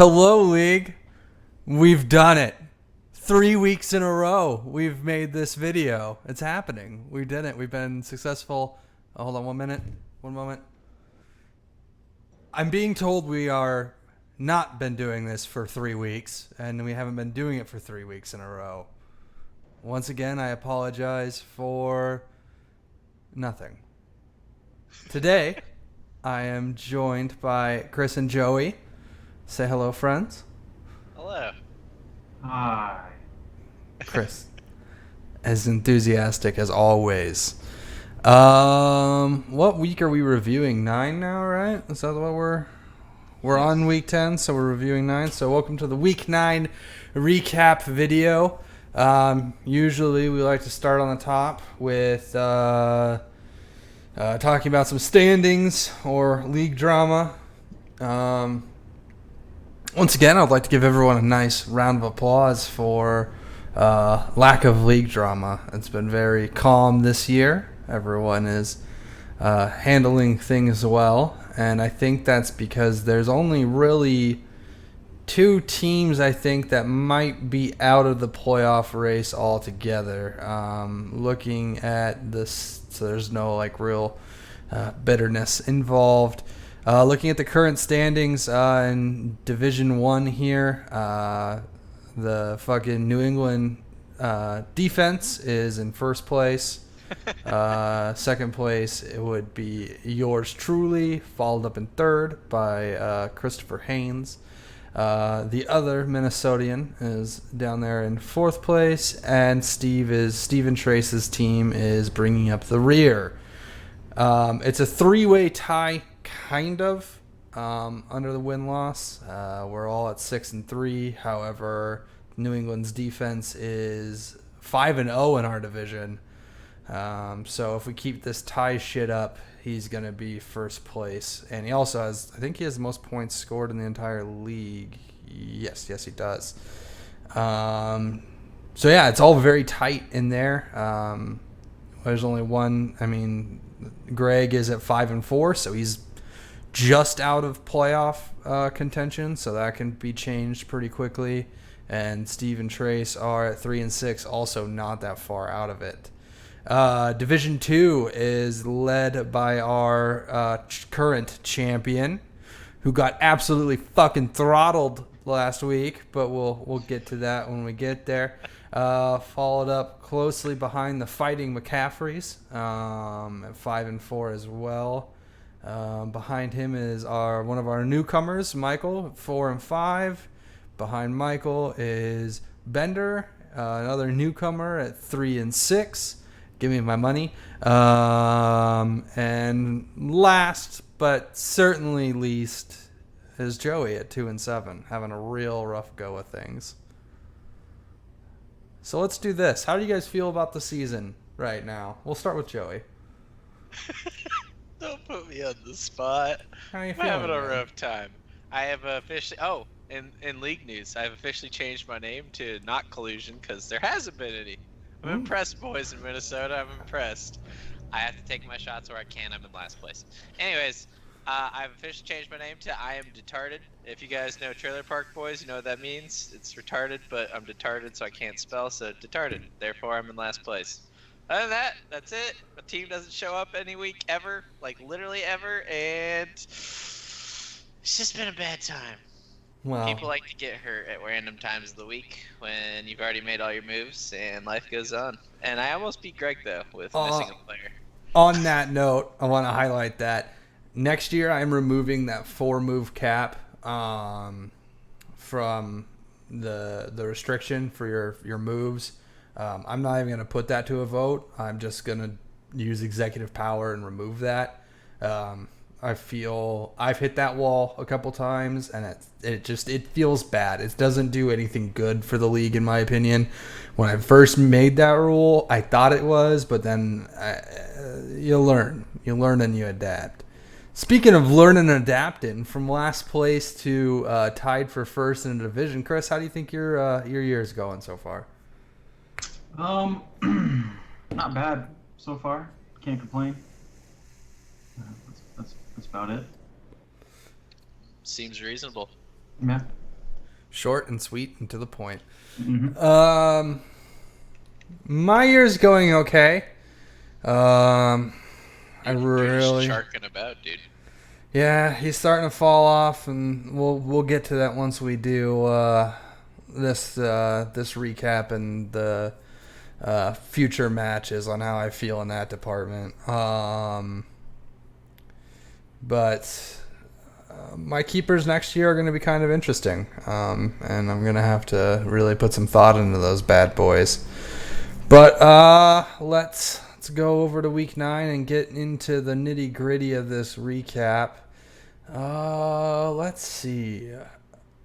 Hello, League. We've done it. 3 weeks in a row, we've made this video. It's happening. We did it. We've been successful. Hold on 1 minute. 1 moment. I'm being told we are not been doing this for 3 weeks, and we haven't been doing it for 3 weeks in a row. Once again, I apologize for nothing. Today, I am joined by Chris and Joey. Say hello, friends. Hello. Hi. Chris, as enthusiastic as always. What week are we reviewing? 9 now, right? Is that what we're on week 10, so we're reviewing 9. So welcome to the week 9 recap video. Usually we like to start on the top with talking about some standings or league drama. Once again, I'd like to give everyone a nice round of applause for lack of league drama. It's been very calm this year. Everyone is handling things well, and I think that's because there's only really 2 teams, I think, that might be out of the playoff race altogether. Looking at this, so there's no real bitterness involved. Looking at the current standings in Division 1 here, the fucking New England defense is in first place. Second place, it would be yours truly, followed up in third by Christopher Haynes. The other Minnesotan is down there in fourth place, and Steven Trace's team is bringing up the rear. It's a 3-way tie, kind of, under the win-loss. We're all at 6-3. However, New England's defense is 5-0 in our division. So if we keep this tie shit up, he's going to be first place. And he also has, I think he has the most points scored in the entire league. Yes, he does. So yeah, it's all very tight in there. There's only one. I mean, Greg is at 5-4, so he's just out of playoff contention, so that can be changed pretty quickly. And Steve and Trace are at 3-6, also not that far out of it. Division 2 is led by our current champion, who got absolutely fucking throttled last week, but we'll get to that when we get there. Followed up closely behind the Fighting McCaffreys at 5-4 as well. Behind him is one of our newcomers, Michael, at 4-5. Behind Michael is Bender, another newcomer at 3-6. Give me my money. And last but certainly least is Joey at 2-7, having a real rough go of things. So let's do this. How do you guys feel about the season right now? We'll start with Joey. Don't put me on the spot. How are you I'm feeling, having a man? rough time. I have officially. Oh, in league news, I've officially changed my name to Not Collusion because there hasn't been any. I'm impressed, boys in Minnesota. I'm impressed. I have to take my shots where I can. I'm in last place. Anyways, I've officially changed my name to I Am Detarded. If you guys know Trailer Park Boys, you know what that means. It's retarded, but I'm detarded, so I can't spell, so detarded. Therefore, I'm in last place. Other than that, that's it. My team doesn't show up any week ever, like literally ever, and it's just been a bad time. Well, People like to get hurt at random times of the week when you've already made all your moves and life goes on. And I almost beat Greg, though, with missing a player. on that note, I want to highlight that next year I'm removing that 4-move cap from the restriction for your moves. I'm not even going to put that to a vote. I'm just going to use executive power and remove that. I feel I've hit that wall a couple times, and it feels bad. It doesn't do anything good for the league, in my opinion. When I first made that rule, I thought it was, but then you learn and you adapt. Speaking of learning and adapting, from last place to tied for first in the division, Chris, how do you think your year's going so far? Not bad so far. Can't complain. That's about it. Seems reasonable. Yeah. Short and sweet and to the point. Mm-hmm. My year's going okay. I You're just really, sharking about, dude. yeah, he's starting to fall off, and we'll get to that once we do this recap and the future matches on how I feel in that department. But my keepers next year are going to be kind of interesting, and I'm going to have to really put some thought into those bad boys. But let's go over to week 9 and get into the nitty gritty of this recap. Let's see.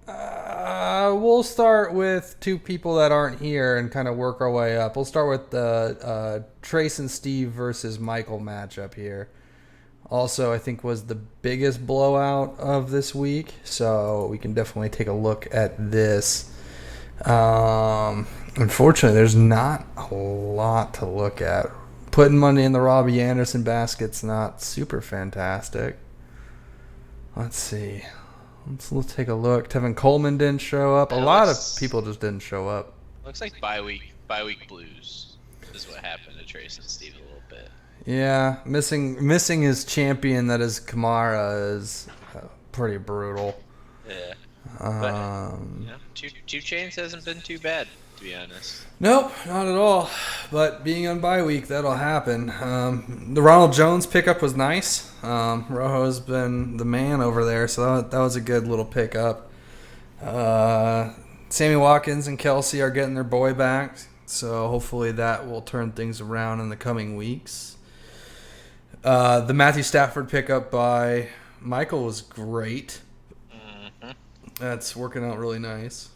We'll start with two people that aren't here and kind of work our way up. We'll start with the Trace and Steve versus Michael matchup here. Also, I think was the biggest blowout of this week, so we can definitely take a look at this. Unfortunately, there's not a lot to look at. Putting money in the Robbie Anderson basket's not super fantastic. Let's see. Let's take a look. Tevin Coleman didn't show up. A lot of people just didn't show up. Looks like bye-week blues is what happened to Trace and Steve a little bit. Yeah, missing his champion that is Kamara is pretty brutal. Yeah. But, Two Chains hasn't been too bad, to be honest. Nope, not at all. But being on bye week, that'll happen. The Ronald Jones pickup was nice. Rojo's been the man over there, so that was a good little pickup. Sammy Watkins and Kelsey are getting their boy back, so hopefully that will turn things around in the coming weeks. The Matthew Stafford pickup by Michael was great. Mm-hmm. That's working out really nice.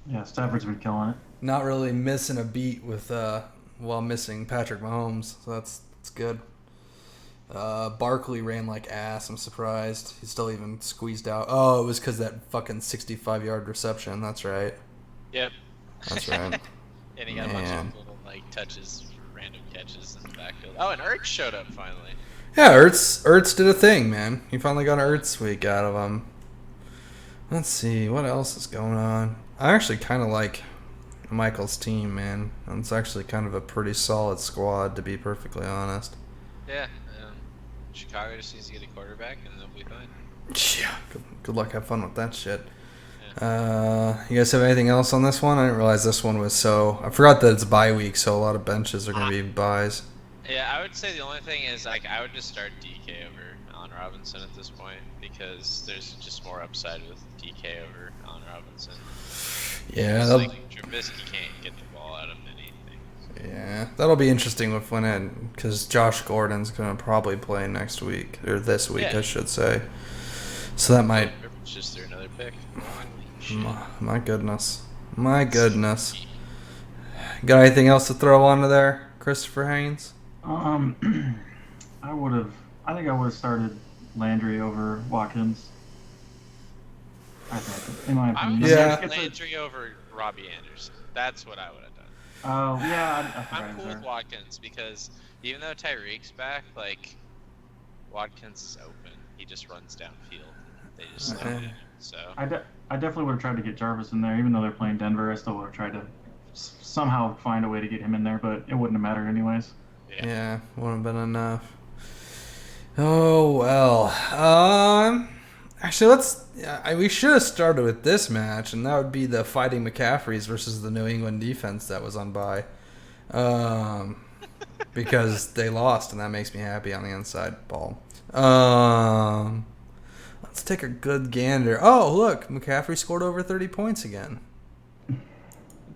Yeah, Stafford's been killing it. Not really missing a beat with while missing Patrick Mahomes, so that's good. Barkley ran like ass. I'm surprised he still even squeezed out. Oh, it was because that fucking 65-yard reception. That's right. Yep. That's right. And he got a bunch of little touches, random catches in the backfield. Oh, and Ertz showed up finally. Yeah, Ertz did a thing, man. He finally got an Ertz week out of him. Let's see what else is going on. I actually kind of like Michael's team, man. It's actually kind of a pretty solid squad, to be perfectly honest. Yeah, Chicago just needs to get a quarterback, and they'll be fine. Yeah, good luck. Have fun with that shit. Yeah. You guys have anything else on this one? I didn't realize this one was so... I forgot that it's bye week, so a lot of benches are going to be buys. Yeah, I would say the only thing is, I would just start DK over Allen Robinson at this point, because there's just more upside with DK over Allen Robinson. Yeah, Trubisky can't get the ball out of anything. Yeah, that'll be interesting with because Josh Gordon's going to probably play next week, or this week, I should say. So that might... It's just through another pick. My goodness. Got anything else to throw onto there, Christopher Haynes? I think I would have started Landry over Watkins. I think, in my opinion. Landry over Robbie Anderson. That's what I would have done. Oh, yeah. I'm cool with Watkins because even though Tyreek's back, Watkins is open. He just runs downfield. They just slow him. So I definitely would have tried to get Jarvis in there, even though they're playing Denver. I still would have tried to somehow find a way to get him in there, but it wouldn't have mattered anyways. Yeah, wouldn't have been enough. Oh well. Actually, we should have started with this match, and that would be the Fighting McCaffreys versus the New England defense that was on bye. Because they lost, and that makes me happy on the inside ball. Let's take a good gander. Oh, look, McCaffrey scored over 30 points again.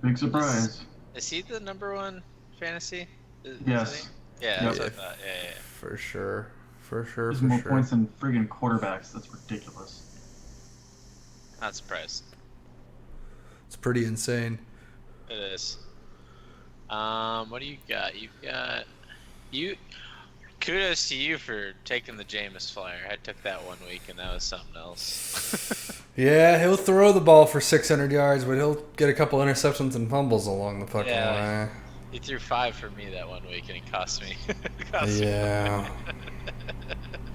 Big surprise. Is he the number one fantasy? Yes. Yeah, that's what I thought. Yeah. For sure. There's more points than friggin' quarterbacks. That's ridiculous. Not surprised. It's pretty insane. It is. What do you got? Kudos to you for taking the Jameis flyer. I took that 1 week, and that was something else. Yeah, he'll throw the ball for 600 yards, but he'll get a couple interceptions and fumbles along the fucking way. He threw 5 for me that 1 week, and it cost me.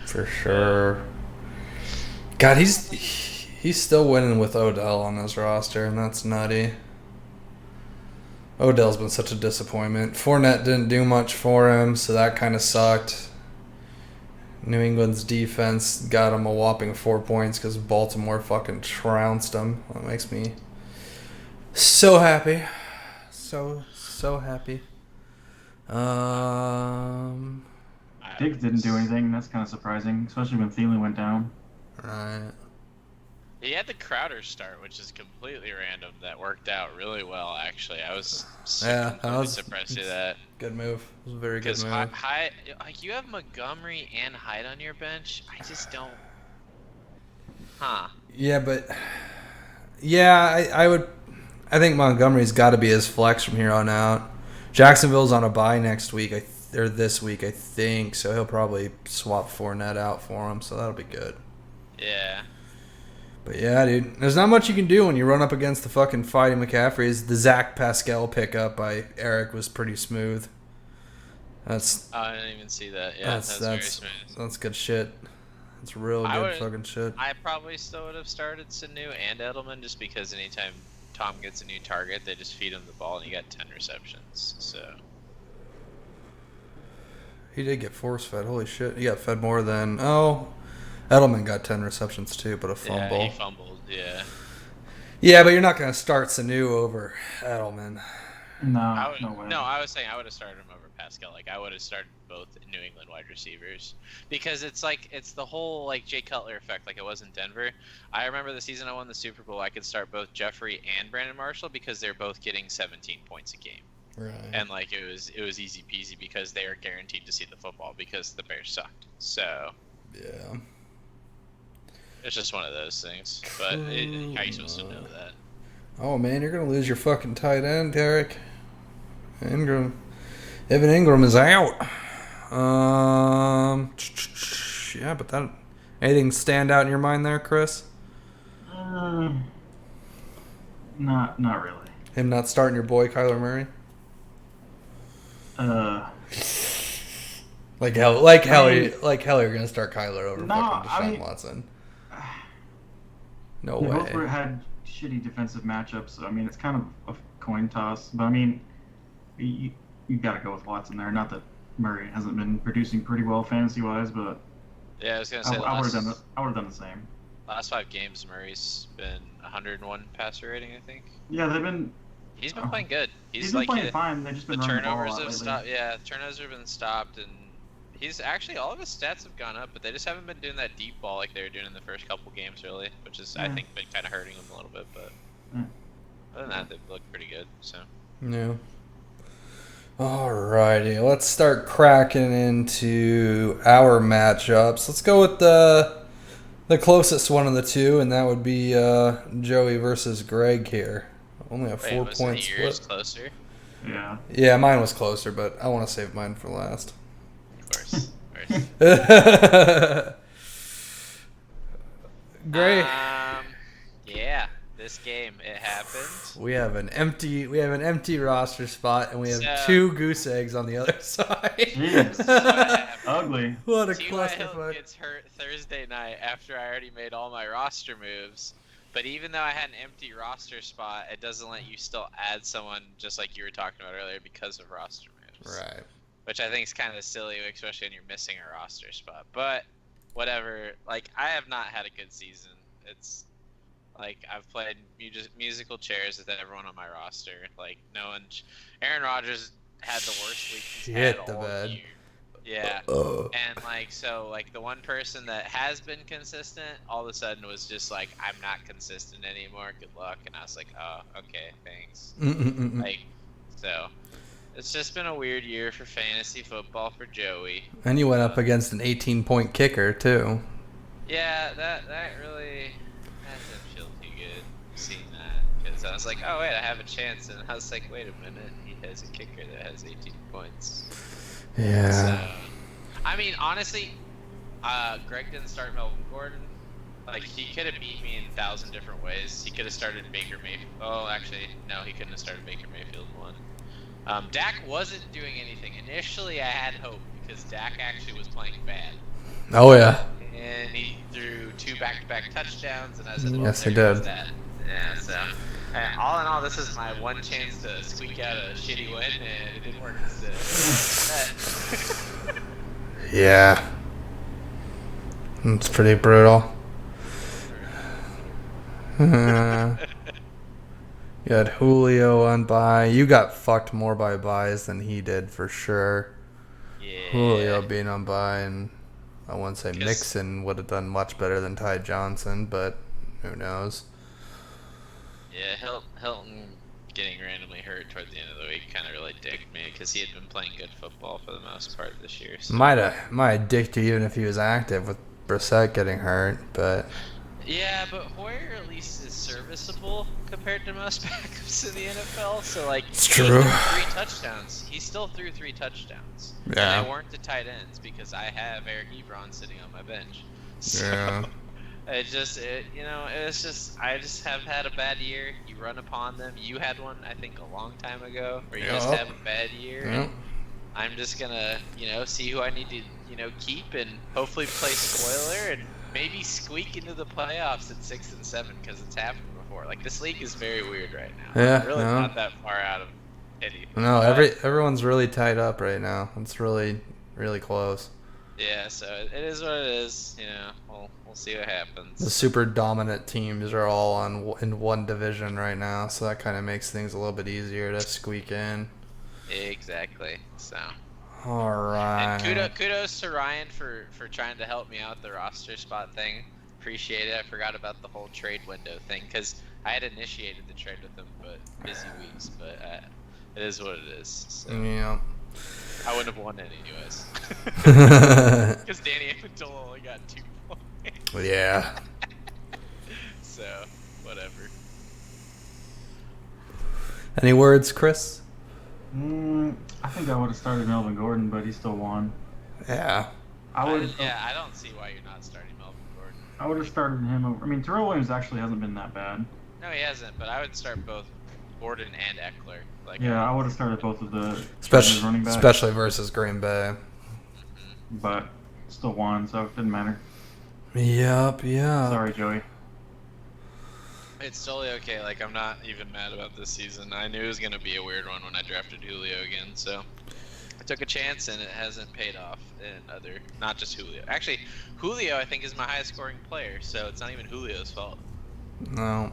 For sure. God, he's He's still winning with Odell on his roster, and that's nutty. Odell's been such a disappointment. Fournette didn't do much for him, so that kind of sucked. New England's defense got him a whopping 4 points because Baltimore fucking trounced him. That makes me so happy. So happy. Diggs didn't do anything. That's kind of surprising, especially when Thielen went down. Right. He had the Crowder start, which is completely random. That worked out really well, actually. I was surprised to see that. Good move. It was a very good move. Because like you have Montgomery and Hyde on your bench. I just don't. Huh. Yeah, but I would. I think Montgomery's got to be his flex from here on out. Jacksonville's on a bye next week, or this week, I think. So he'll probably swap Fournette out for him. So that'll be good. Yeah. But yeah, dude, there's not much you can do when you run up against the fucking Fighting McCaffreys. The Zach Pascal pickup by Eric was pretty smooth. I didn't even see that. Yeah, that's very smooth. That's good shit. That's real good fucking shit. I probably still would have started Sanu and Edelman just because anytime Tom gets a new target, they just feed him the ball and he got 10 receptions. So he did get force fed. Holy shit, he got fed more than Edelman got 10 receptions too, but a fumble. Yeah, he fumbled, yeah. Yeah, but you're not going to start Sanu over Edelman. No, no way. No, I was saying I would have started him over Pascal. Like, I would have started both New England wide receivers. Because it's the whole, like, Jay Cutler effect like it was in Denver. I remember the season I won the Super Bowl, I could start both Jeffrey and Brandon Marshall because they're both getting 17 points a game. Right. And, like, it was easy peasy because they were guaranteed to see the football because the Bears sucked. So... yeah. It's just one of those things, but how are you supposed to know that? Oh man, you're gonna lose your fucking tight end, Derek. Evan Ingram is out. Yeah, but that anything stand out in your mind there, Chris? Not really. Him not starting your boy Kyler Murray? Like hell, you're gonna start Kyler over fucking Deshaun Watson. No way. They both had shitty defensive matchups. So, I mean, it's kind of a coin toss. But I mean, you got to go with Watson there. Not that Murray hasn't been producing pretty well fantasy wise, but yeah, I was gonna say I would have done the same. Last 5 games, Murray's been 101 passer rating, I think. Yeah, He's been playing good. He's been playing fine. They've just been the running turnovers the ball have stopped. Yeah, turnovers have been stopped, and he's actually all of his stats have gone up, but they just haven't been doing that deep ball like they were doing in the first couple games, really, which is I think been kind of hurting them a little bit. But other than that, they've looked pretty good. So yeah. Alrighty, let's start cracking into our matchups. Let's go with the closest one of the two, and that would be Joey versus Greg here. Only a 4-point split. Yours closer? Yeah. Yeah, mine was closer, but I want to save mine for last. Of course. Great. Yeah, this game it happened. We have an empty roster spot, and we have 2 goose eggs on the other side. Jeez. Ugly. What a T.Y. Hill clusterfuck. gets hurt Thursday night after I already made all my roster moves. But even though I had an empty roster spot, it doesn't let you still add someone just like you were talking about earlier because of roster moves. Right. Which I think is kind of silly, especially when you're missing a roster spot. But whatever. Like, I have not had a good season. It's like I've played musical chairs with everyone on my roster. Like, no one. Aaron Rodgers had the worst week he's had all year. Yeah. And like, so like the one person that has been consistent all of a sudden was just like, I'm not consistent anymore. Good luck. And I was like, oh, okay, thanks. Like, so it's just been a weird year for fantasy football for Joey. And you went up against an 18-point kicker too. Yeah, that really doesn't feel too good seeing that, because I was like, oh wait, I have a chance, and I was like, wait a minute, he has a kicker that has 18 points. Yeah. So, I mean, honestly, Greg didn't start Melvin Gordon. Like, he could have beat me in 1,000 different ways. He could have started Baker Mayfield. Oh, actually, no, he couldn't have started Baker Mayfield one. Dak wasn't doing anything. Initially, I had hope because Dak actually was playing bad. Oh yeah. and he threw 2 back-to-back touchdowns, and I said, well, Yes, he there goes did. that. Yeah, so all in all, this is my one chance to squeak out a shitty win, and it didn't work. So, Yeah. It's pretty brutal. You had Julio on bye. You got fucked more by buys than he did for sure. yeah. Julio being on bye, and I wouldn't say 'Cause- Mixon would have done much better than Ty Johnson, but who knows? Yeah, Hilton getting randomly hurt toward the end of the week kind of really dicked me because he had been playing good football for the most part this year. So. Might dick you even if he was active with Brissett getting hurt, but Yeah, but Hoyer at least is serviceable compared to most backups in the NFL. So like, It's he true. threw 3 touchdowns. He still threw 3 touchdowns. Yeah. And they weren't the tight ends because I have Eric Ebron sitting on my bench. So, yeah. I just have had a bad year. You run upon them. You had one, I think, a long time ago, where you just Yep. have a bad year. Yep. And I'm just gonna, see who I need to, keep and hopefully play spoiler and maybe squeak into the playoffs at 6 and 7 because it's happened before. Like, this league is very weird right now. Yeah, I'm really no. not that far out of anything. No, But, everyone's really tied up right now. It's really, really close. yeah, so it is what it is. We'll see what happens. The super dominant teams are all in one division right now, so that kind of makes things a little bit easier to squeak in. Exactly. So. All right. And kudos to Ryan for trying to help me out with the roster spot thing. Appreciate it. I forgot about the whole trade window thing because I had initiated the trade with him, but busy weeks. But it is what it is. So Yeah. I wouldn't have won anyways. Because Danny Amendola only got 2 points. Yeah. So whatever. Any words, Chris? I think I would have started Melvin Gordon, but he still won. Yeah. I would. I don't see why you're not starting Melvin Gordon. I would have started him over. I mean, Terrell Williams actually hasn't been that bad. No, he hasn't. But I would start both Gordon and Eckler. Like, Yeah, I would have started both of the running backs, Especially versus Green Bay. but still won, so it didn't matter. Yep. Yeah. Sorry, Joey. It's totally okay. Like, I'm not even mad about this season. I knew it was going to be a weird one when I drafted Julio again, so I took a chance and it hasn't paid off in not just Julio. Actually, Julio, I think, is my highest scoring player, so it's not even Julio's fault. No.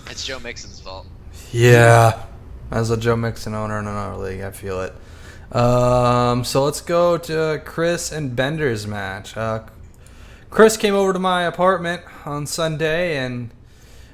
It's Joe Mixon's fault. Yeah. As a Joe Mixon owner in another league, I feel it. So let's go to Chris and Bender's match. Chris came over to my apartment on Sunday and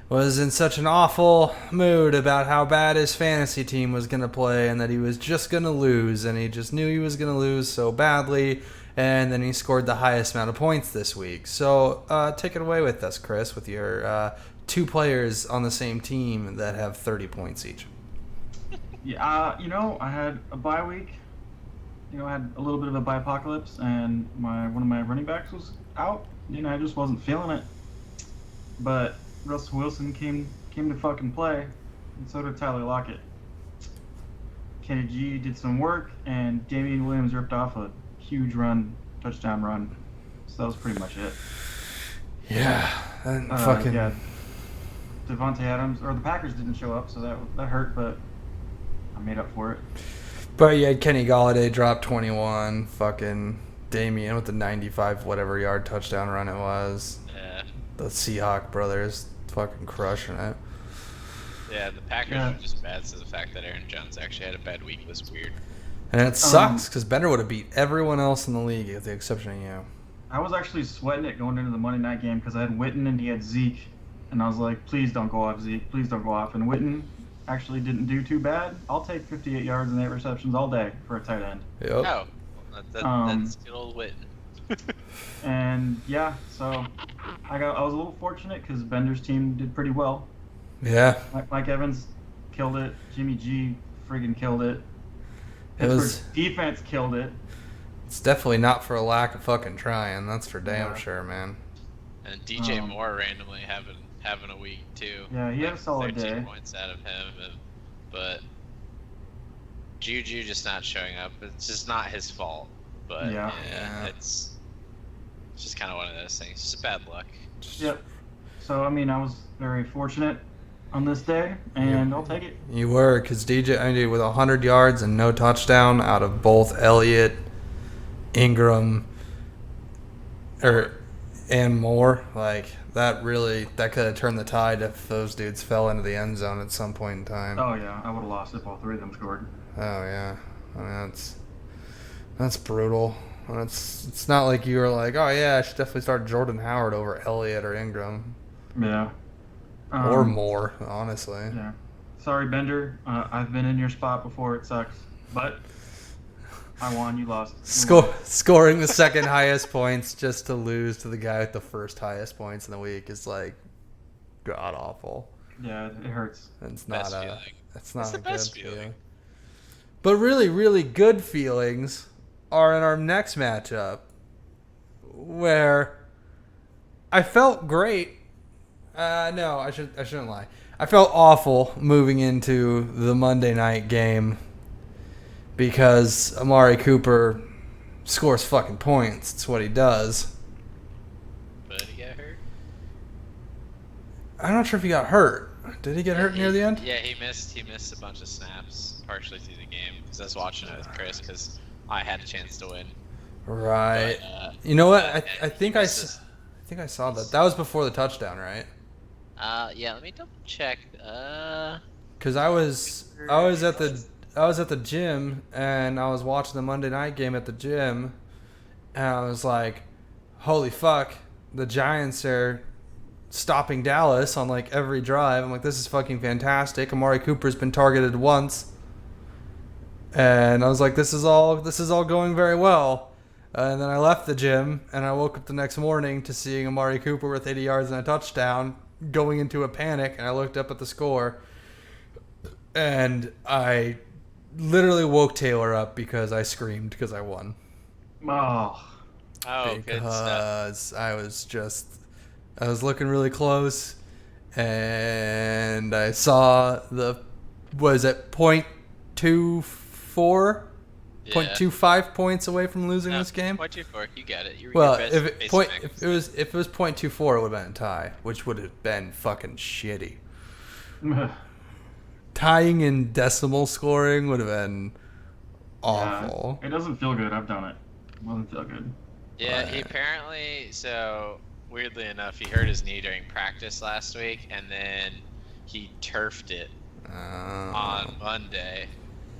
was in such an awful mood about how bad his fantasy team was going to play and that he was just going to lose, and he just knew he was going to lose so badly, and then he scored the highest amount of points this week. So take it away with us, Chris, with your 2 players on the same team that have 30 points each. Yeah, I had a bye week. I had a little bit of a bye apocalypse, and one of my running backs was out. I just wasn't feeling it. But Russell Wilson came to fucking play, and so did Tyler Lockett. Kenny G did some work, and Damian Williams ripped off a huge touchdown run. So that was pretty much it. Yeah, and fucking. Yeah. Devontae Adams, or the Packers didn't show up, so that hurt, but I made up for it. But you had Kenny Golladay drop 21, fucking Damian with the 95 whatever yard touchdown run it was. Yeah. The Seahawk brothers fucking crushing it. Yeah, the Packers were just bad, so the fact that Aaron Jones actually had a bad week was weird. And it sucks because Bender would have beat everyone else in the league with the exception of you. I was actually sweating it going into the Monday night game because I had Witten and he had Zeke. And I was like, please don't go off, Zeke. Please don't go off. And Witten actually didn't do too bad. I'll take 58 yards and 8 receptions all day for a tight end. Yep. Oh, that's good old Witten. And yeah, so I was a little fortunate because Bender's team did pretty well. Yeah. Mike Evans killed it. Jimmy G friggin' killed it. It was. Pittsburgh's defense killed it. It's definitely not for a lack of fucking trying. That's for damn sure, man. And DJ Moore randomly having a week too. Yeah, he had a solid 13 day. points out of him, but Juju just not showing up. It's just not his fault. But Yeah. it's It's just kind of one of those things. Just bad luck. Yep. So I mean, I was very fortunate on this day, and I'll take it. You were, because DJ with 100 yards and no touchdown out of both Elliott, Ingram, and Moore. Like, that could have turned the tide if those dudes fell into the end zone at some point in time. Oh yeah, I would have lost if all three of them scored. Oh yeah, I mean, that's brutal. And it's not like you were like, oh yeah, I should definitely start Jordan Howard over Elliott or Ingram Yeah. or Moore, honestly. Yeah. Sorry, Bender. I've been in your spot before. It sucks, but I won. You lost. Scoring the second highest points just to lose to the guy with the first highest points in the week is like god awful. Yeah, it hurts. It's not Best a. feeling. It's not It's a the good best feeling. feeling. But really, really good feelings are in our next matchup, where I felt great. No, I shouldn't lie. I felt awful moving into the Monday night game because Amari Cooper scores fucking points. It's what he does. But he got hurt. I'm not sure if he got hurt. Did he get hurt near the end? Yeah, he missed a bunch of snaps partially through the game because I was watching it with Chris because I had a chance to win. Right. But, You know what? but I think I saw that. That was before the touchdown, right? Yeah, let me double check. Because I was at the gym and I was watching the Monday night game at the gym, and I was like, "Holy fuck! The Giants are stopping Dallas on like every drive." I'm like, "This is fucking fantastic." Amari Cooper's been targeted once, and I was like, "This is all going very well." And then I left the gym and I woke up the next morning to seeing Amari Cooper with 80 yards and a touchdown, going into a panic, and I looked up at the score. And I literally woke Taylor up because I screamed because I won. Oh. Good stuff. Because I was looking really close, and I saw was it 0.24? Yeah. 0.25 points away from losing No, this game. 0.24, you got it. Well, you're if best it was 0.24, it would have been a tie, which would have been fucking shitty. Tying in decimal scoring would have been awful. Yeah, it doesn't feel good. I've done it. It doesn't feel good. Yeah, he apparently, so weirdly enough, he hurt his knee during practice last week, and then he turfed it on Monday.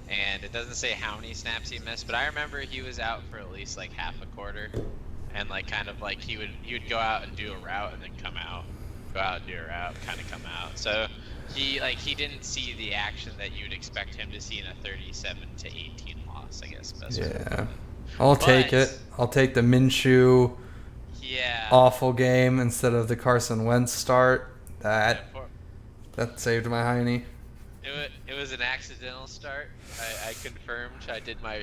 And it doesn't say how many snaps he missed, but I remember he was out for at least like half a quarter, and like kind of like he would go out and do a route and then come out, go out and do a route, kind of come out. So he didn't see the action that you'd expect him to see in a 37-18 loss, I guess. Yeah, I'll take it. I'll take the Minshew awful game instead of the Carson Wentz start. That saved my hiney. It was an accidental start. I confirmed. I did my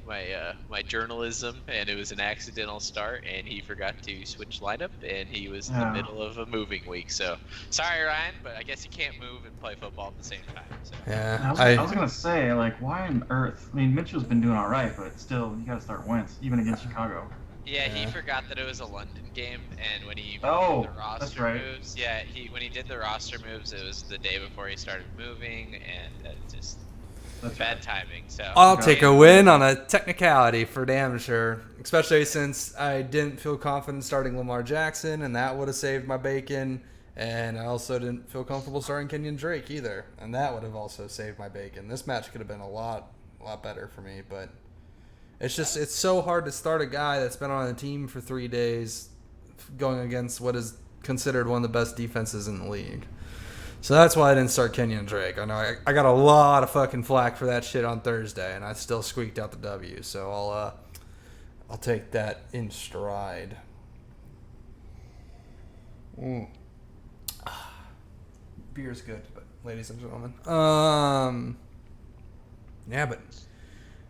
my journalism, and it was an accidental start. And he forgot to switch lineup, and he was in the middle of a moving week. So sorry, Ryan, but I guess you can't move and play football at the same time. So. Yeah, I was gonna say, like, why on earth? I mean, Mitchell's been doing all right, but still, you gotta start Wentz, even against Chicago. Yeah, he forgot that it was a London game, and when he did the roster that's right. moves, when he did the roster moves, it was the day before he started moving, and just bad timing. So I'll take a win on a technicality for damn sure, especially since I didn't feel confident starting Lamar Jackson, and that would have saved my bacon. And I also didn't feel comfortable starting Kenyon Drake either, and that would have also saved my bacon. This match could have been a lot better for me, but it's so hard to start a guy that's been on a team for 3 days going against what is considered one of the best defenses in the league. So that's why I didn't start Kenyon Drake. I know I got a lot of fucking flack for that shit on Thursday, and I still squeaked out the W. So I'll take that in stride. Beer's good, but ladies and gentlemen, yeah, but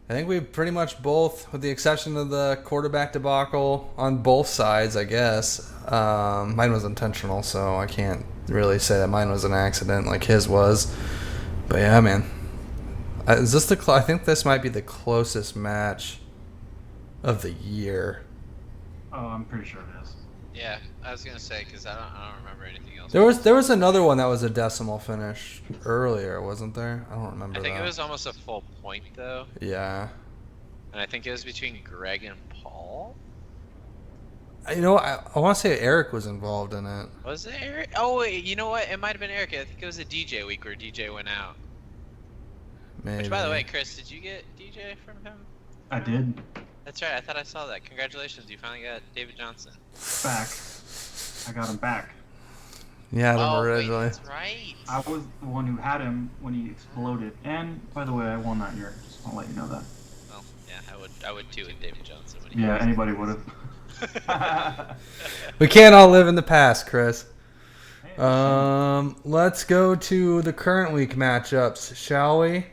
I think we pretty much both, with the exception of the quarterback debacle on both sides, I guess. Mine was intentional, so I can't really say that mine was an accident like his was. But yeah, man. Is this I think this might be the closest match of the year. Oh, I'm pretty sure it is. Yeah, I was gonna say because I don't remember anything else. There was another one that was a decimal finish earlier, wasn't there? I don't remember. I think that. it was almost a full point though, Yeah. and I think it was between Greg and Paul. You know, I want to say Eric was involved in it. Was it Eric? Oh wait, you know what? It might have been Eric. I think it was a DJ week where DJ went out. Maybe. Which, by the way, Chris, did you get DJ from him? I did. That's right. I thought I saw that. Congratulations, you finally got David Johnson. Back. I got him back. Yeah, Oh, wait, originally. that's right. I was the one who had him when he exploded. And by the way, I won that year. Just want to let you know that. Well, yeah, I would too with David Johnson. When he Yeah, was- anybody would have. We can't all live in the past, Chris. Let's go to the current week matchups, shall we?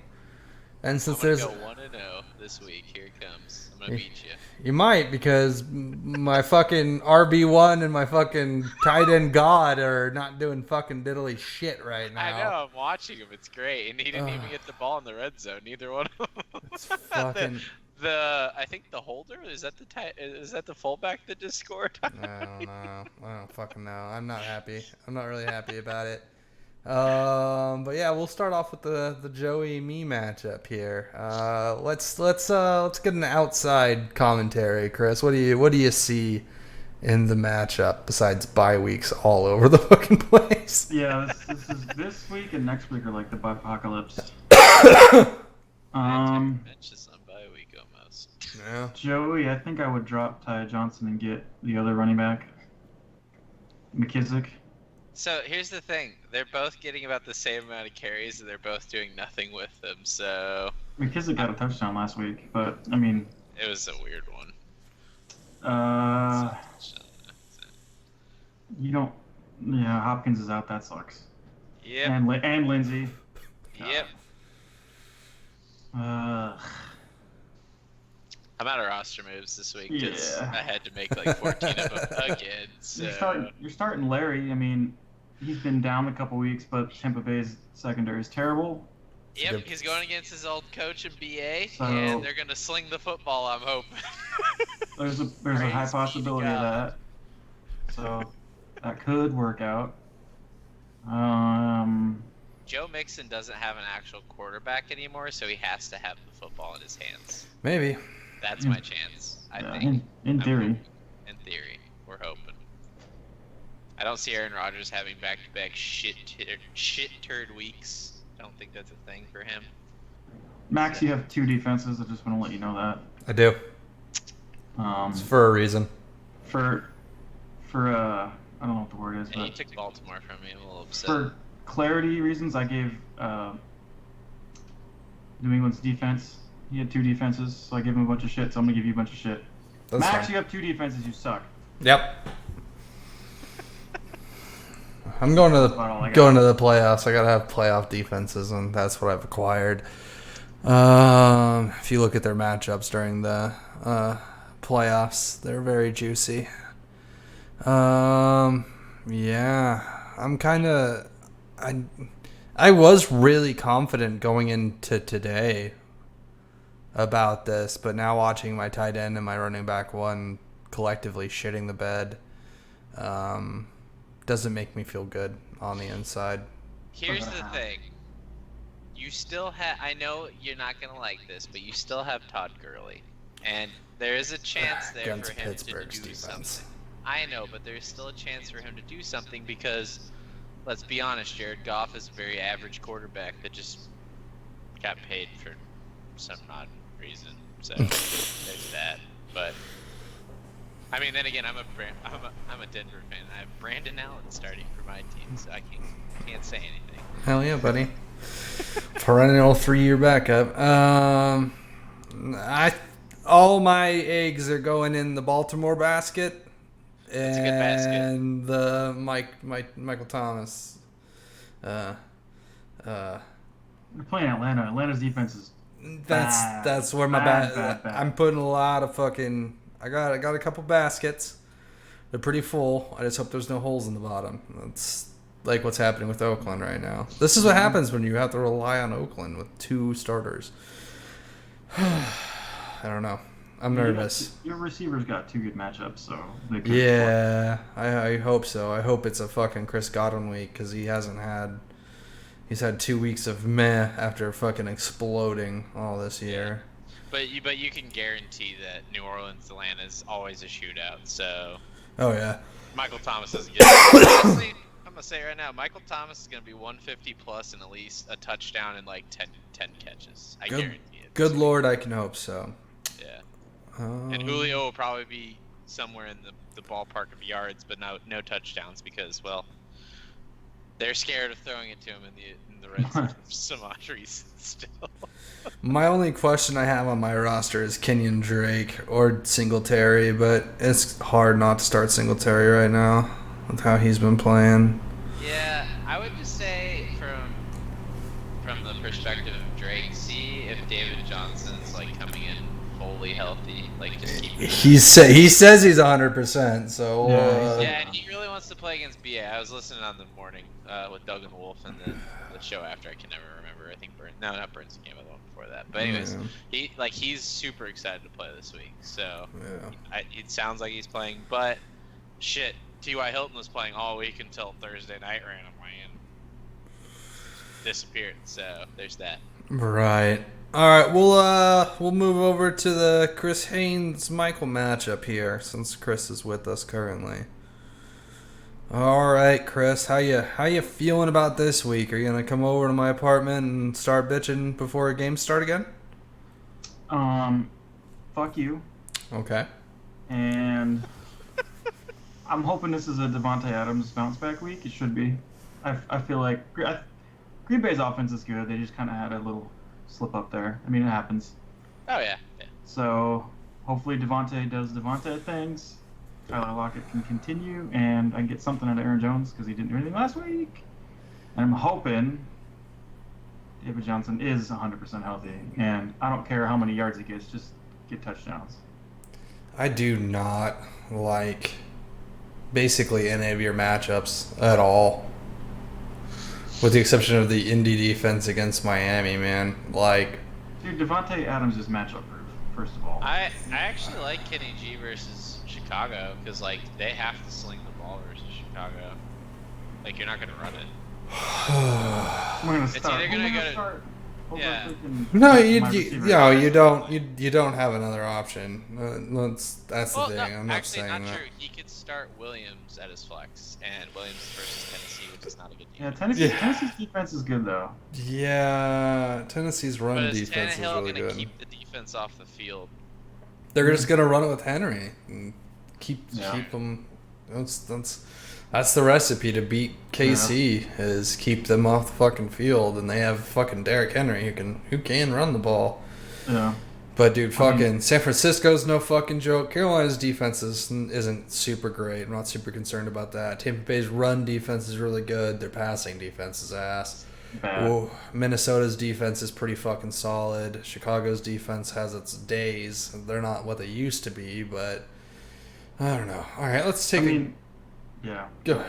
And I'm since gonna there's go 1-0 this week. Here it comes. I'm gonna beat you. you might because my fucking RB1 and my fucking tight end god are not doing fucking diddly shit right now. I know. I'm watching him. It's great, and he didn't even get the ball in the red zone. Neither one of them. It's fucking. I think the holder is that the fullback that just scored? I don't know. I don't fucking know. I'm not happy. I'm not really happy about it. But yeah, we'll start off with the Joey me matchup here. Let's get an outside commentary, Chris. What do you see in the matchup besides bye weeks all over the fucking place? Yeah, this week and next week are like the apocalypse. Mentions on bye week almost. Yeah. Joey, I think I would drop Ty Johnson and get the other running back, McKissick. So here's the thing: they're both getting about the same amount of carries, and they're both doing nothing with them. So McKissick got a touchdown last week, but I mean, it was a weird one. you don't. Yeah, Hopkins is out. That sucks. Yep. And Lindsey. Yep. Uh, I'm out of roster moves this week because Yeah. I had to make like 14 of them again. So you're starting Larry. I mean, he's been down a couple weeks, but Tampa Bay's secondary is terrible. yep, he's going against his old coach in BA, So- and they're gonna sling the football. I'm hoping. There's a high Praise be possibility to of God. that. So that could work out. Joe Mixon doesn't have an actual quarterback anymore, so he has to have the football in his hands. Maybe. That's my chance, I yeah, think. in I'm theory. hoping. In theory, we're hoping. I don't see Aaron Rodgers having back-to-back shit turd weeks. I don't think that's a thing for him. Max, you have two defenses. I just want to let you know that. I do. It's for a reason. For I don't know what the word is, And he but took Baltimore from me. I'm a little upset. for clarity reasons, I gave New England's defense. He had two defenses, so I gave him a bunch of shit. So I'm gonna give you a bunch of shit. That's Max, fine. you have two defenses. You suck. Yep. I'm going to That's about all I the got. playoffs. I gotta have playoff defenses, and that's what I've acquired. If you look at their matchups during the playoffs, they're very juicy. Yeah, I was really confident going into today about this, but now watching my tight end and my running back one collectively shitting the bed doesn't make me feel good on the inside. Here's the thing. You still have. I know you're not gonna like this, but you still have Todd Gurley, and there is a chance there Against for him Pittsburgh's to do defense. something. I know, but there's still a chance for him to do something because, let's be honest, Jared Goff is a very average quarterback that just got paid for some odd reason. So there's that. But I mean, then again, I'm a Denver fan. I have Brandon Allen starting for my team, so I can't say anything. Hell yeah, buddy. Perennial 3-year backup. All my eggs are going in the Baltimore basket. That's a good basket. And the Michael Thomas. You're playing Atlanta. Atlanta's defense is bad. That's where my Bad. I'm putting a lot of fucking. I got a couple baskets. They're pretty full. I just hope there's no holes in the bottom. That's like what's happening with Oakland right now. This is what happens when you have to rely on Oakland with two starters. I don't know. I'm nervous. Your receivers got 2 good matchups, so they could. Yeah, I hope so. I hope it's a fucking Chris Godwin week because he's had 2 weeks of meh after fucking exploding all this year. But you can guarantee that New Orleans Atlanta is always a shootout. So Oh yeah. Michael Thomas doesn't get it. Honestly, I'm gonna say right now, Michael Thomas is gonna be 150 plus and at least a touchdown and like 10 catches. I guarantee it. Good Lord, I can hope so. Yeah. And Julio will probably be somewhere in the ballpark of yards, but no touchdowns because, well, they're scared of throwing it to him in the red zone for some odd reason still. My only question I have on my roster is Kenyon Drake or Singletary, but it's hard not to start Singletary right now with how he's been playing. Yeah, I would just say from the perspective of Drake, see if David Johnson's like coming in fully healthy, like just keep. He says he's 100%. So Yeah, and he really wants to play against BA. I was listening on the morning with Doug and Wolf, and then the show after I can never remember. I think not Burns came with the one before that. But anyways, he's super excited to play this week. So it sounds like he's playing, but shit, T.Y. Hilton was playing all week until Thursday night randomly and disappeared. So there's that. Right. All right, we'll move over to the Chris Haynes Michael matchup here since Chris is with us currently. All right, Chris, how you feeling about this week? Are you gonna come over to my apartment and start bitching before games start again? Fuck you. Okay. And I'm hoping this is a Devontae Adams bounce back week. It should be. I feel like Green Bay's offense is good. They just kind of had a little slip up there. I mean, it happens. Oh yeah. So hopefully Devontae does Devontae things. Tyler Lockett can continue, and I can get something out of Aaron Jones because he didn't do anything last week. And I'm hoping David Johnson is 100% healthy, and I don't care how many yards he gets, just get touchdowns. I do not like basically any of your matchups at all, with the exception of the Indy defense against Miami, man. Like, dude, Devontae Adams is matchup proof. First of all, I actually like Kenny G versus Chicago because like they have to sling the ball versus Chicago. Like you're not gonna run it. we're gonna It's start. either gonna go to start over yeah. freaking no, you you don't have another option. That's the Well, thing. no, I'm not actually saying not that. true. He could start Williams at his flex, and Williams versus Tennessee, which is not a good Yeah, defense. Tennessee's defense is good though. Yeah, Tennessee's run But is defense is Tannehill really gonna good. keep the defense off the field? They're just gonna run it with Henry and keep Yeah. them. That's the recipe to beat KC is keep them off the fucking field, and they have fucking Derrick Henry who can run the ball. Yeah. But dude, fucking San Francisco's no fucking joke. Carolina's defense isn't super great. I'm not super concerned about that. Tampa Bay's run defense is really good. Their passing defense is ass. Bad. Ooh, Minnesota's defense is pretty fucking solid. Chicago's defense has its days. They're not what they used to be, but I don't know. All right, let's take yeah. go.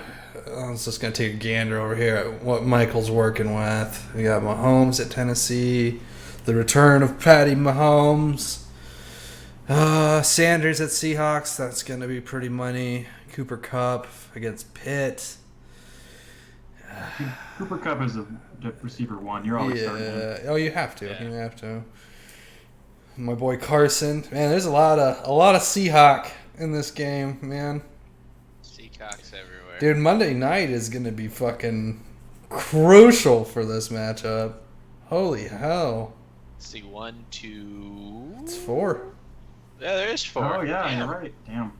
I was just gonna take a gander over here at what Michael's working with. We got Mahomes at Tennessee, the return of Patty Mahomes. Sanders at Seahawks. That's gonna be pretty money. Cooper Kupp against Pitt. Cooper Kupp is a receiver one. You're always starting him. Oh, you have to. Yeah. You have to. My boy Carson. Man, there's a lot of Seahawk in this game, man. Seacocks everywhere. Dude, Monday night is gonna be fucking crucial for this matchup. Holy hell! Let's see, 1, 2. It's 4. Yeah, there is 4. Oh yeah, Damn. you're right. Damn.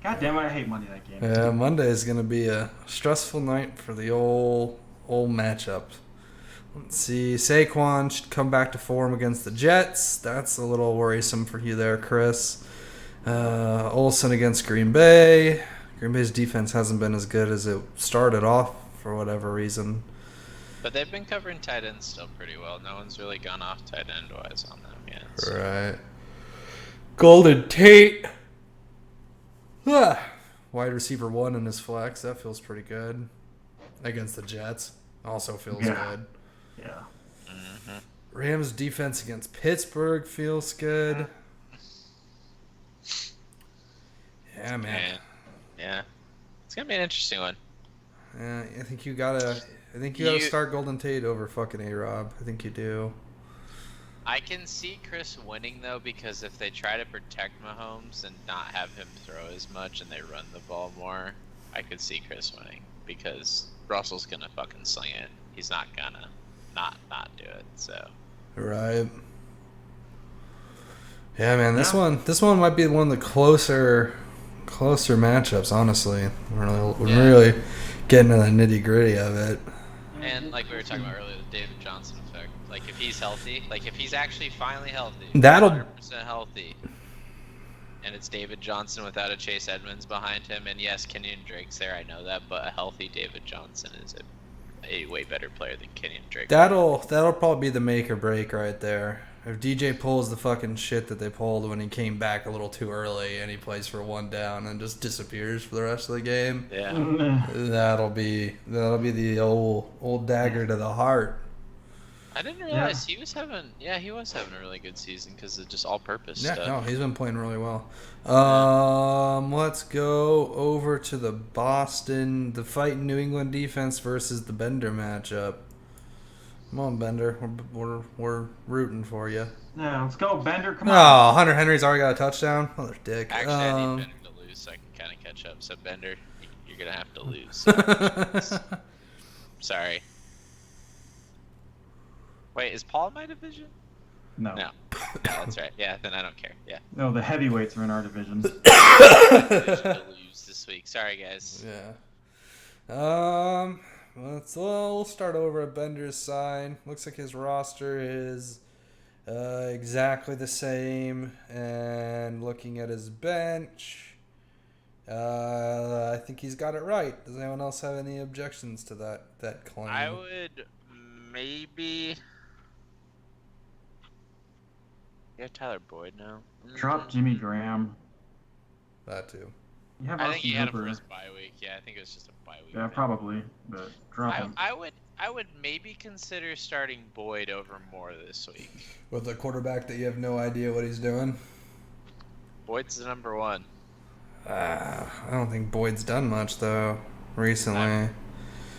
God damn it, I hate Monday night games. Yeah, Monday is gonna be a stressful night for the old matchup. Let's see. Saquon should come back to form against the Jets. That's a little worrisome for you there, Chris. Olsen against Green Bay. Green Bay's defense hasn't been as good as it started off for whatever reason. But they've been covering tight ends still pretty well. No one's really gone off tight end wise on them yet. So. Right. Golden Tate. Wide receiver 1 in his flex. That feels pretty good. Against the Jets. Also feels good. Yeah. Mm-hmm. Rams defense against Pittsburgh feels good. Yeah. Mm-hmm. Yeah. Rams defense against Pittsburgh feels good. Yeah, man. Yeah. It's gonna be an interesting one. Yeah, I think you gotta start Golden Tate over fucking A-Rob. I think you do. I can see Chris winning though, because if they try to protect Mahomes and not have him throw as much and they run the ball more, I could see Chris winning because Russell's gonna fucking sling it. He's not gonna not do it. So. Right. Yeah, man. This one might be one of the closer matchups. Honestly, we're really getting to the nitty gritty of it. And like we were talking about earlier, the David Johnson effect. Like if he's healthy, like if he's actually finally healthy, that'll 100% healthy, and it's David Johnson without a Chase Edmonds behind him, and yes, Kenyon Drake's there, I know that, but a healthy David Johnson is a way better player than Kenyon Drake. That'll probably be the make or break right there. If DJ pulls the fucking shit that they pulled when he came back a little too early and he plays for one down and just disappears for the rest of the game, Yeah, that'll be the old dagger to the heart. I didn't realize he was having a really good season because of just all-purpose Yeah, stuff. no, he's been playing really well. Let's go over to the fighting New England defense versus the Bender matchup. Come on, Bender. We're rooting for you. Yeah, let's go, Bender. Come Oh, on. Hunter Henry's already got a touchdown. Mother dick. Actually, I need Bender to lose so I can kind of catch up. So Bender, you're gonna have to lose. Sorry. Wait, is Paul in my division? No. No, that's right. Yeah, then I don't care. Yeah. No, the heavyweights are in our division. Division to lose this week. Sorry, guys. Yeah. We'll start over at Bender's side. Looks like his roster is exactly the same. And looking at his bench, I think he's got it right. Does anyone else have any objections to that claim? I would maybe. You have Tyler Boyd now. Drop Jimmy Graham. That too. You have I think he had him for Hooper. his bye week. Yeah, I think it was just a bye week. Yeah, probably, but drop him. I would maybe consider starting Boyd over Moore this week. With a quarterback that you have no idea what he's doing? Boyd's the number one. I don't think Boyd's done much, though, recently.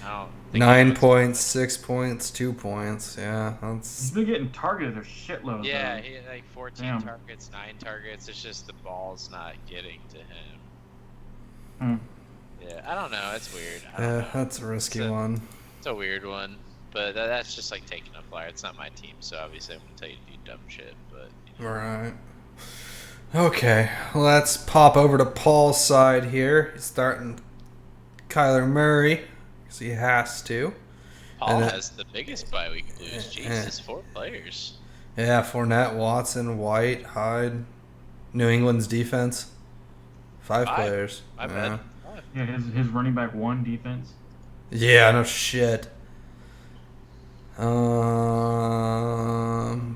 I don't think 9 points, 6 points, 2 points. Yeah, He's that's... been getting targeted a shitload. Yeah, though. he had like 14 Damn. targets, 9 targets. It's just the ball's not getting to him. Yeah, I don't know. It's weird. I don't know. that's a risky one. It's a weird one, but that's just like taking a flyer. It's not my team, so obviously I'm gonna tell you to do dumb shit. But Right. Okay, let's pop over to Paul's side here. He's starting Kyler Murray, because he has to. Paul And has the biggest bye week blues. Jesus, 4 players. Yeah, Fournette, Watson, White, Hyde. New England's defense. 5 players. My yeah. bad. Yeah, his running back 1 defense. Yeah, no shit.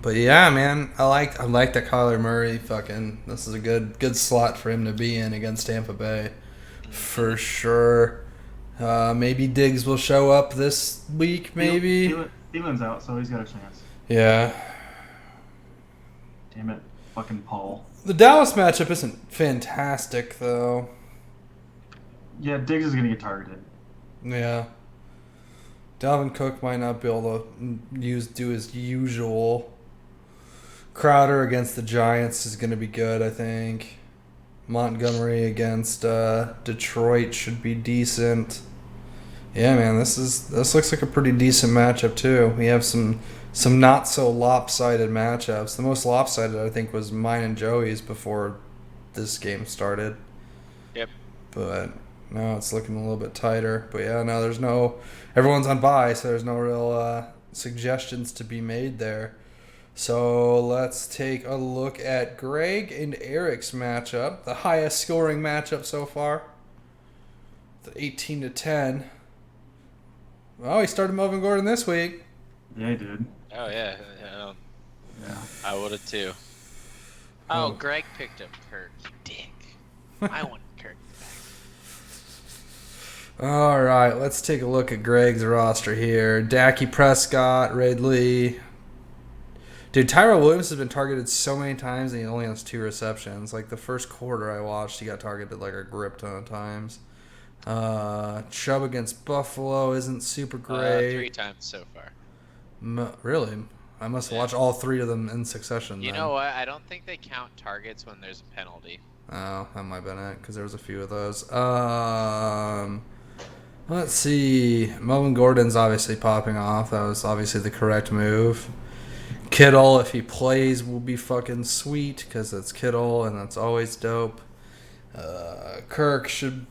But yeah, man, I like that Kyler Murray this is a good slot for him to be in against Tampa Bay, for sure. Maybe Diggs will show up this week, maybe. Thielen's out, so he's got a chance. Yeah. Damn it, fucking Paul. The Dallas matchup isn't fantastic though. Yeah, Diggs is gonna get targeted. Yeah. Dalvin Cook might not be able to do his usual. Crowder against the Giants is going to be good, I think. Montgomery against Detroit should be decent. Yeah, man, this looks like a pretty decent matchup too. We have some not so lopsided matchups. The most lopsided I think was mine and Joey's before this game started. Yep. But now it's looking a little bit tighter. But yeah, no, everyone's on bye, so there's no real suggestions to be made there. So let's take a look at Greg and Eric's matchup, the highest scoring matchup so far. The 18-10. Well, he started Melvin Gordon this week. Yeah, he did. Oh yeah, Yeah. I would have too. Oh, Greg picked up Kirk. You dick. I want Kirk back. All right, let's take a look at Greg's roster here. Dak Prescott, Ridley, Dude, Tyrell Williams has been targeted so many times and he only has 2 receptions. Like the first quarter I watched, he got targeted like a grip ton of times. Chubb against Buffalo isn't super great. 3 times so far. Really? I must watch all 3 of them in succession. You know what? I don't think they count targets when there's a penalty. Oh, that might have been it because there was a few of those. Let's see. Melvin Gordon's obviously popping off. That was obviously the correct move. Kittle, if he plays, will be fucking sweet because it's Kittle and that's always dope. Kirk should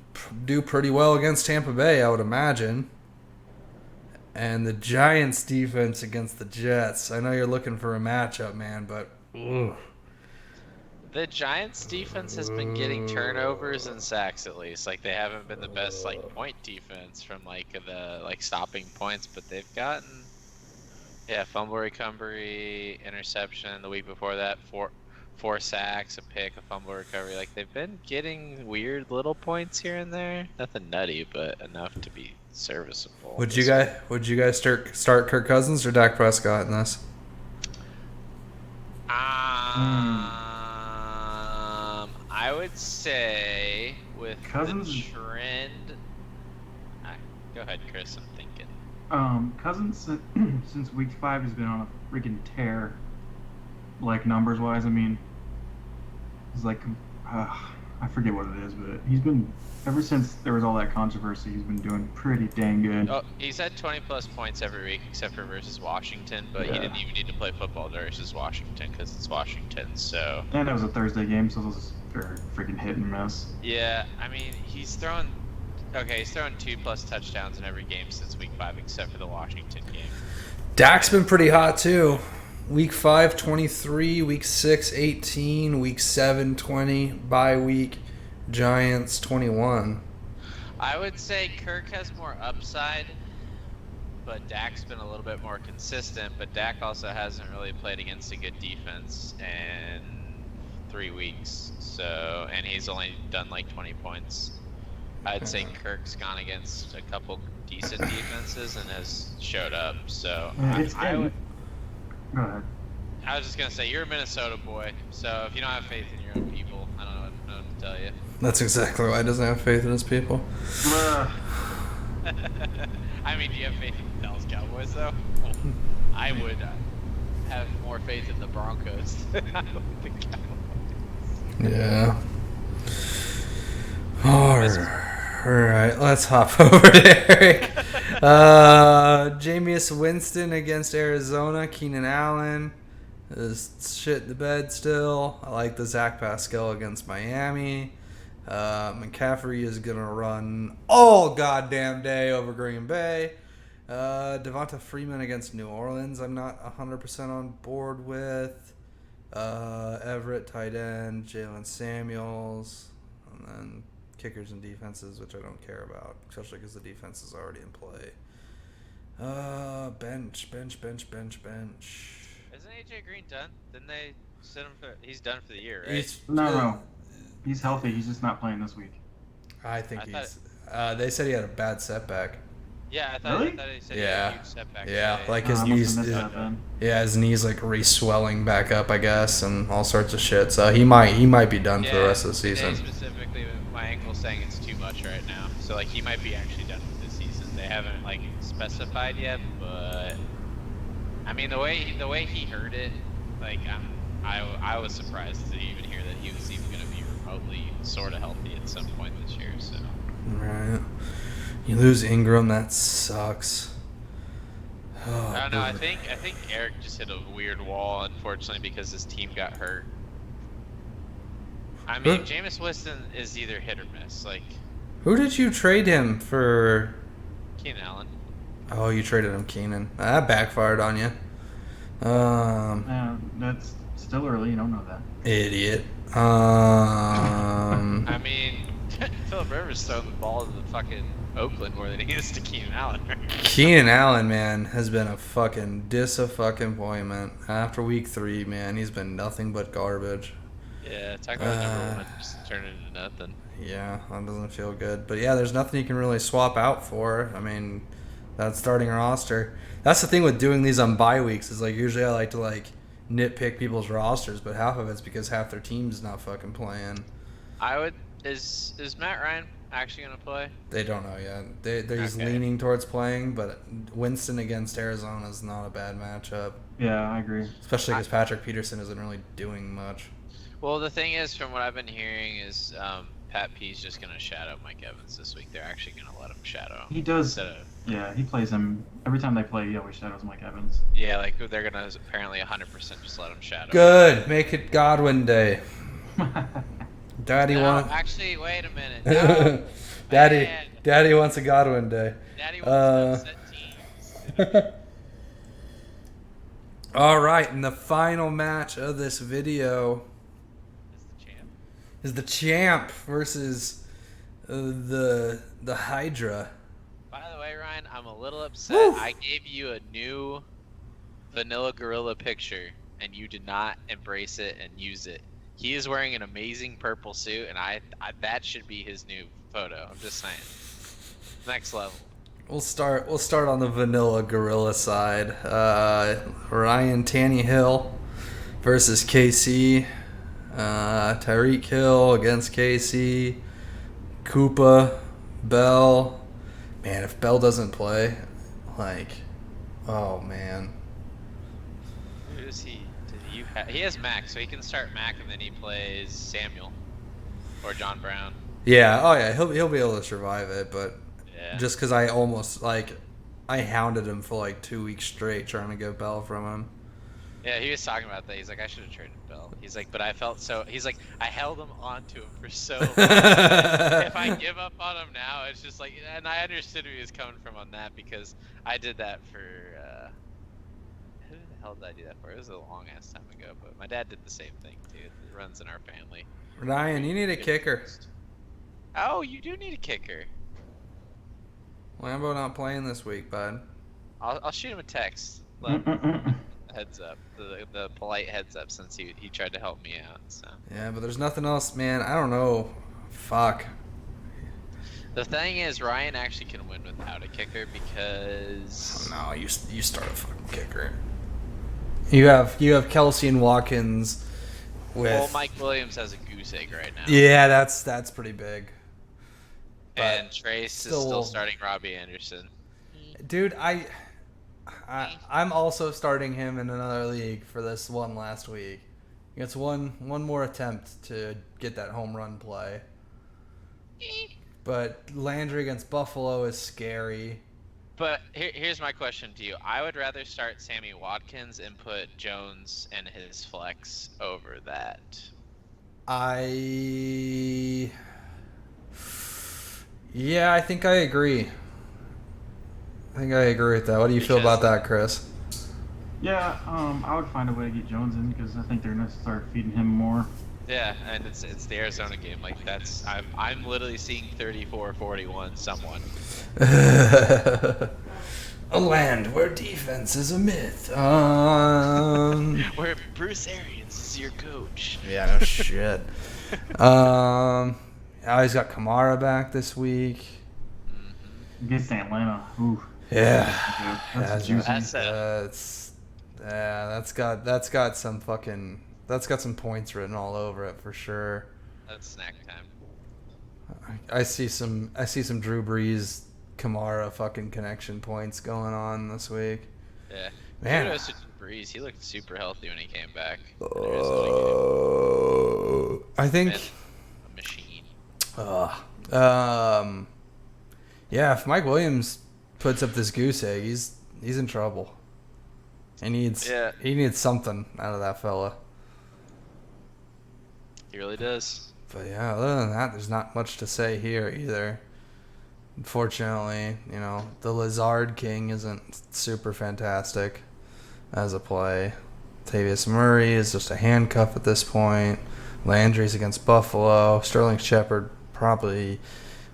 do pretty well against Tampa Bay, I would imagine. And the Giants' defense against the Jets. I know you're looking for a matchup, man, but... Ugh. The Giants' defense has been getting turnovers and sacks at least. Like they haven't been the best point defense from the stopping points, but they've gotten fumble recovery, interception. The week before that, four sacks, a pick, a fumble recovery. Like they've been getting weird little points here and there. Nothing nutty, but enough to be serviceable. Would you guys start Kirk Cousins or Dak Prescott in this? I would say with Cousins. the trend. Go ahead, Chris. I'm thinking. Cousins since week 5 has been on a freaking tear. Like numbers wise, I mean, he's like, I forget what it is, but he's been ever since there was all that controversy. He's been doing pretty dang good. Oh, he's had 20+ points every week except for versus Washington, but he didn't even need to play football versus Washington because it's Washington. So. And it was a Thursday game, so those are freaking hit and miss. Yeah, I mean he's thrown 2+ touchdowns in every game since week 5 except for the Washington game. Dak's been pretty hot too. Week 5, 23. Week 6, 18. Week 7, 20. Bye week, Giants, 21. I would say Kirk has more upside, but Dak's been a little bit more consistent. But Dak also hasn't really played against a good defense in 3 weeks. So, and he's only done 20 points. I'd say Kirk's gone against a couple decent defenses and has showed up. So I would. Go ahead. I was just gonna say you're a Minnesota boy, so if you don't have faith in your own people, I don't know what to tell you. That's exactly why he doesn't have faith in his people. I mean, do you have faith in the Dallas Cowboys though? I would have more faith in the Broncos than I would the Cowboys. Yeah. All right, let's hop over to Eric. Jameis Winston against Arizona. Keenan Allen is shit in the bed still. I like the Zach Pascal against Miami. McCaffrey is going to run all goddamn day over Green Bay. Devonta Freeman against New Orleans I'm not 100% on board with. Everett, tight end. Jalen Samuels. And then kickers and defenses, which I don't care about, especially because the defense is already in play. Bench. Isn't AJ Green done? Didn't they send him for? He's done for the year, right? No. He's healthy. He's just not playing this week. I think they said he had a bad setback. Yeah, I thought he said he had a huge setback. Yeah, today. like his knees. His knees like re-swelling back up, I guess, and all sorts of shit. So he might be done for the rest of the season. Specifically, my ankle's saying it's too much right now, so he might be actually done with this season. They haven't specified yet, but I mean the way he heard it, I was surprised to even hear that he was even going to be remotely sort of healthy at some point this year. So. Right. You lose Ingram, that sucks. Oh, I don't know. I think Eric just hit a weird wall, unfortunately, because his team got hurt. I mean, Jameis Winston is either hit or miss. Who did you trade him for? Keenan Allen. Oh, you traded him Keenan. That backfired on you. That's still early. You don't know that. Idiot. I mean, Philip Rivers throwing the ball to the fucking Oakland more than he is to Keenan Allen. Keenan Allen, man, has been a fucking disappointment. After week 3, man, he's been nothing but garbage. Yeah, talk about number 1 just turning into nothing. Yeah, that doesn't feel good. But yeah, there's nothing you can really swap out for. I mean, that starting roster. That's the thing with doing these on bye weeks is usually I like to nitpick people's rosters, but half of it's because half their team's not fucking playing. Is Matt Ryan actually gonna play? They don't know yet. He's Okay. leaning towards playing, but Winston against Arizona is not a bad matchup, Yeah, I agree. especially because Patrick Peterson isn't really doing much. Well, the thing is, from what I've been hearing, is Pat P's just gonna shadow Mike Evans this week. They're actually gonna let him shadow him. He does. Instead of, Yeah, he plays him every time they play. He always shadows Mike Evans. yeah, like they're gonna apparently 100% just let him shadow. Good, make it Godwin Day. Daddy No, wants. actually, wait a minute. No, Daddy, man. Daddy wants a Godwin Day. Daddy wants to upset teams. All right, and the final match of this video Is the champ. is the champ versus the Hydra. By the way, Ryan, I'm a little upset. Woo. I gave you a new Vanilla Gorilla picture, and you did not embrace it and use it. He is wearing an amazing purple suit, and I that should be his new photo. I'm just saying. Next level. We'll start on the vanilla gorilla side. Ryan Tannehill versus KC. Tyreek Hill against KC. Koopa, Bell. Man, if Bell doesn't play, oh man. Who is he? He has Mac, so he can start Mac, and then he plays Samuel or John Brown. Yeah, oh yeah, he'll be able to survive it, but Yeah. just because I almost I hounded him for 2 weeks straight trying to get Bell from him. Yeah, he was talking about that. He's like, I should have traded Bell. He's like, but I felt so. He's like, I held him onto him for so long. If I give up on him now, it's just like, and I understood where he was coming from on that because I did that for. Who the hell did I do that for? It was a long ass time ago, but my dad did the same thing too. It runs in our family. Ryan, you need a kicker. Oh, you do need a kicker. Lambo not playing this week, bud. I'll shoot him a text. Let him heads up, the polite heads up, since he tried to help me out. So Yeah, but there's nothing else, man. I don't know. Fuck. the thing is, Ryan actually can win without a kicker because No, you start a fucking kicker. You have Kelsey and Watkins with. well, Mike Williams has a goose egg right now. Yeah, that's pretty big. And Trace is still- still starting Robbie Anderson. Dude, I'm also starting him in another league for this one last week. He gets one more attempt to get that home run play. But Landry against Buffalo is scary. But here's my question to you. I would rather start Sammy Watkins and put Jones and his flex over that. Yeah, I think I agree. I think I agree with that. What do you feel about that, Chris? Yeah, I would find a way to get Jones in because I think they're gonna start feeding him more. Yeah, and it's the Arizona game. Like I'm literally seeing 34-41 someone. A land where defense is a myth. Where Bruce Arians is your coach. Yeah, no shit. Now he's got Kamara back this week. Against Atlanta. Ooh. Yeah, That's juicy. that's got some points written all over it for sure. That's snack time. I see some Drew Brees Kamara fucking connection points going on this week. Yeah. Man. Kudos to Breeze. He looked super healthy when he came back. I think. Man, a machine. Yeah, if Mike Williams puts up this goose egg, he's in trouble. He needs something out of that fella. He really does. But yeah, other than that, there's not much to say here either. Unfortunately, the Lazard King isn't super fantastic as a play. Tavius Murray is just a handcuff at this point. Landry's against Buffalo. Sterling Shepard probably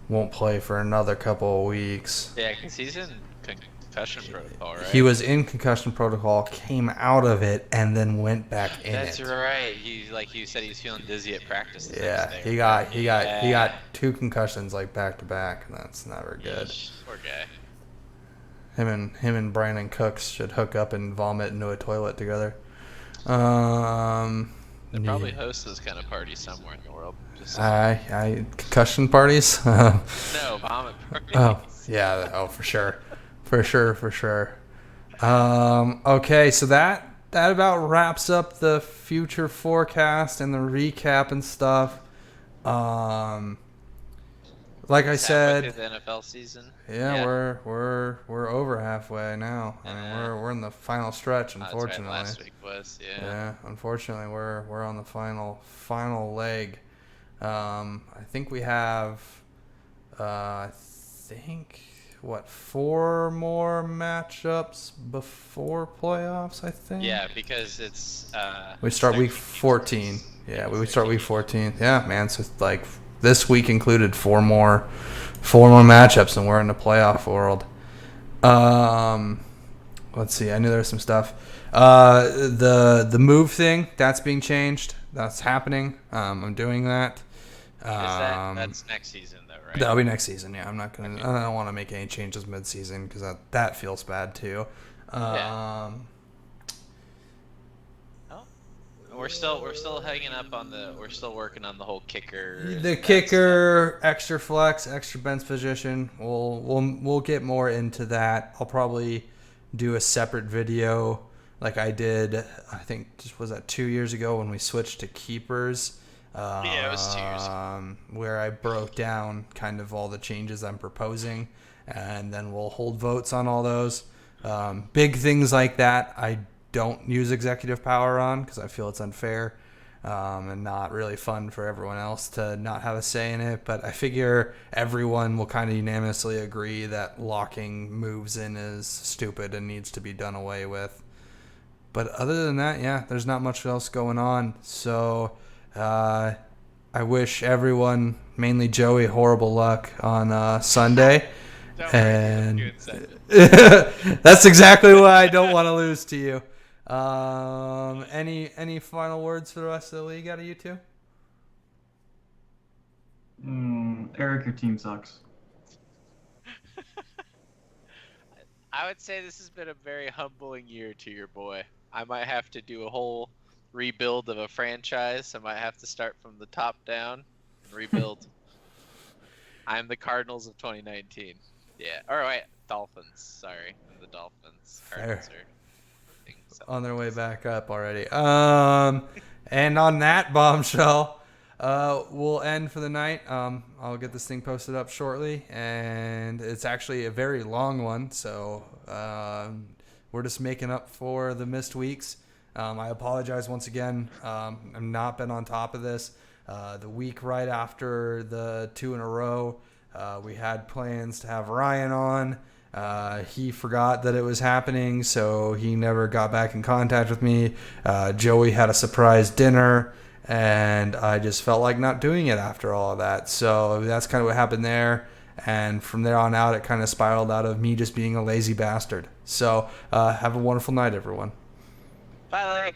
won't play for another couple of weeks. Yeah, because he's in concussion protocol, right? He was in concussion protocol, came out of it, and then went back in That's it. right. You said he was feeling dizzy at practice. The Yeah, next day, he right? got 2 concussions back to back, and that's never good. Yeesh, poor guy. Him and Brandon Cooks should hook up and vomit into a toilet together. They probably yeah. host this kind of party somewhere in the world. Just Concussion parties. no vomit parties. Oh, yeah. Oh, for sure. For sure. For sure. Okay, so that about wraps up the future forecast and the recap and stuff. Like I Just halfway said, through the NFL season. yeah, we're over halfway now. I mean, we're in the final stretch, That's right, unfortunately. last week was, yeah. Yeah, unfortunately, we're on the final leg. I think we have, I think, what, 4 more matchups before playoffs, I think? Yeah, because it's We start week 13 games 14. first. Yeah, It's we would start 13 week games 14. Yeah, man. So it's like this week included 4 more matchups, and we're in the playoff world. Let's see. I knew there was some stuff. The move thing that's being changed. That's happening. I'm doing that. That's next season though, right? That'll be next season. Yeah, I'm not gonna. I don't want to make any changes mid-season because that feels bad too. Yeah. Oh, we're still hanging up on we're still working on the whole kicker. The and kicker, extra flex, extra bench position. We'll get more into that. I'll probably do a separate video like I did. I think was that 2 years ago when we switched to keepers. Yeah, it was 2 years ago. Where I broke down kind of all the changes I'm proposing, and then we'll hold votes on all those. Big things like that I don't use executive power on because I feel it's unfair and not really fun for everyone else to not have a say in it. But I figure everyone will kind of unanimously agree that locking moves in is stupid and needs to be done away with. But other than that, yeah, there's not much else going on. So I wish everyone, mainly Joey, horrible luck on Sunday. Don't And worry, dude, that's exactly why I don't want to lose to you. Any final words for the rest of the league out of you two? Eric, your team sucks. I would say this has been a very humbling year to your boy. I might have to do a whole rebuild of a franchise. I might have to start from the top down and rebuild. I'm the Cardinals of 2019. Yeah. Or wait, Dolphins. Sorry. I'm the Dolphins. Cardinals are On their way back up already. And on that bombshell, we'll end for the night. I'll get this thing posted up shortly, and it's actually a very long one, so we're just making up for the missed weeks. I apologize once again. I've not been on top of this. The week right after the 2 in a row, we had plans to have Ryan on. He forgot that it was happening, so he never got back in contact with me. Joey had a surprise dinner, and I just felt like not doing it after all of that. So that's kind of what happened there. And from there on out, it kind of spiraled out of me just being a lazy bastard. So have a wonderful night, everyone. Bye, Larry.